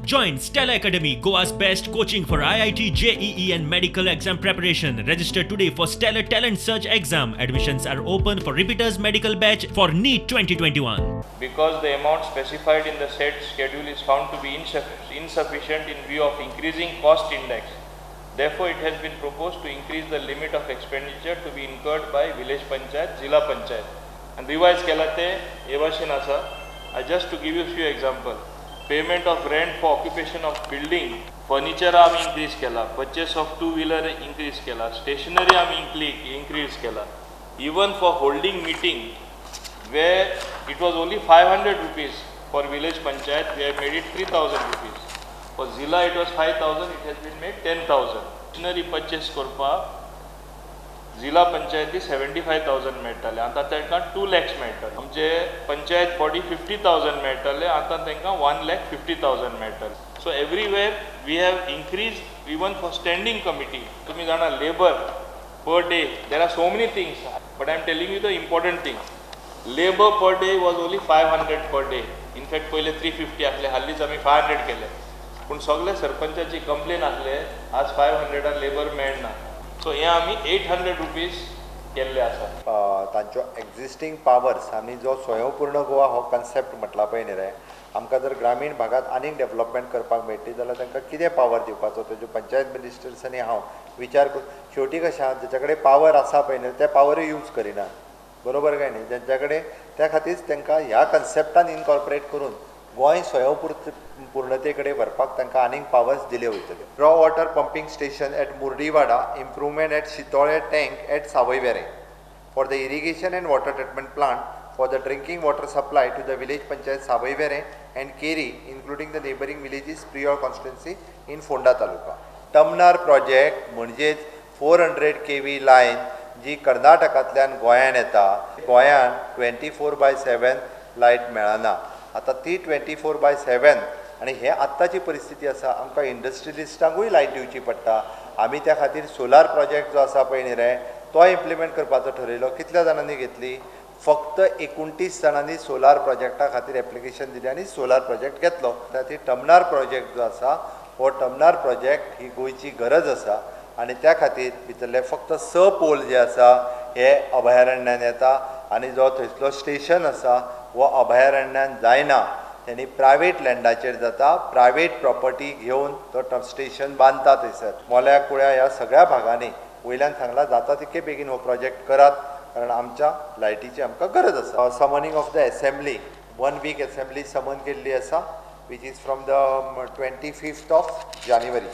Join Stella Academy, Goa's best coaching for IIT, JEE and medical exam preparation. Register today for Stellar Talent Search exam. Admissions are open for repeaters medical batch for NEET 2021. Because the amount specified in the said schedule is found to be insufficient in view of increasing cost index. Therefore, it has been proposed to increase the limit of expenditure to be incurred by village panchayat, Zilla Panchayat. And revise kela te evashin asa. Just to give you a few examples. Payment of rent for occupation of building, furniture आम्ही increase केला, purchase of two-wheeler increase केला, stationery आम्ही increase केला. Even for holding meeting, where it was only 500 rupees for village panchayat, we have made it 3,000 rupees. For Zilla it was 5,000, it has been made 10,000. Stationery purchase करपा Zilla Panchayati 75,000 मेळटाले, आता तांकां 2 lakhs मेळटाले. आमचे panchayat body 50,000 मेळटाले, आता तांकां 1,50,000 मेळटाले. So everywhere we have increased even for standing committee. तुम्ही जाणा labor per day, there are so many things, but I am telling you the important thing. Labor per day was only 500 per day. In fact पहिले 350 आसले, हालीच आमी 500 केले. पूण सगळे सरपंचाची complain आसले, आज 500 लेबर मेळना. सो हे आमी 800 रुपीज केल्ले आसा. तांच्यो एक्झिस्टींग पावर्स आमी जो स्वयंपूर्ण गोवा हो कन्सेप्ट म्हटला पळय न्ही रे, आमकां जर ग्रामीण भागात आनीक डेव्हलपमेंट करपाक मेळटली जाल्यार तांकां कितें पावर दिवपाचो, तेज्यो पंचायत मिनिस्टर्स आनी हांव विचार करून शेवटी कशें आहा, जाचे कडेन पावर आसा पळय न्ही ते पावरूय यूज करिना, बरोबर काय न्ही. जांच्या कडेन त्या खातीर तांकां ह्या कन्सेप्टान इनकॉर्पोरेट करून गोंय स्वयंपूर्णते कडेन व्हरपाक तांकां आनीक पावर्स दिल्यो वयतल्यो. Raw water pumping station at Murdiwada, improvement at Shitole tank at Savoiverem for the irrigation and water treatment plant for the drinking water supply to the village panchayat Savoiverem and Keri including the neighbouring villages prior constituency in Ponda taluka. Tamnar project म्हणजेच 400 kV lion जी कर्नाटकांतल्यान गोंयांत येता. गोंयांत 24/7 light मेळना. आता ती 24/7 आणि हे आत्ताची परिस्थिती आसा, आमकां इंडस्ट्रियलिस्टांकूय लायट दिवची पडटा. आमी त्या खातीर सोलार प्रोजेक्ट जो आसा पळय न्ही रे, तो इम्प्लिमेंट करपाचो ठरयलो. कितल्या जाणांनी घेतली? फक्त 29 जाणांनी सोलार प्रोजेक्टा खातीर एप्लिकेशन दिली आनी सोलार प्रोजेक्ट घेतलो. त्या टमनार प्रोजेक्ट जो आसा, हो टमनार प्रोजेक्ट ही गोंयची गरज आसा आनी त्या खातीर भितरले फक्त 6 पोल जे आसा हे अभयारण्यान येता आनी जो थंयसलो स्टेशन आसा वो अभयारण्यान जायना, त्यांनी प्रायवेट लँडाचेर जाता. प्रायवेट प्रॉपर्टी घेवन तो स्टेशन बांदता थंयसर. मोल्या कुळ्या ह्या सगळ्या भागांनी वयल्यान सांगला जाता तितके बेगीन हो प्रोजेक्ट करात, कारण आमच्या लायटीची आमकां गरज आसा. Summoning of the assembly, 1 week assembly summon केल्ली आसा, which is from the 25 January.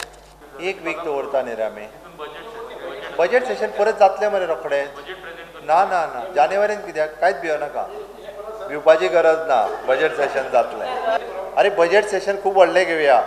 1 week दवरता न्ही रे आमी. बजेट सेशन परत जातलें मरे रोखडें. ना ना ना, जानेवारीन कित्याक कांयच भियोनाका, भिवपाची गरज ना. बजेट सेशन जातलें. अरे बजेट सेशन खूब व्हडलें घेवया.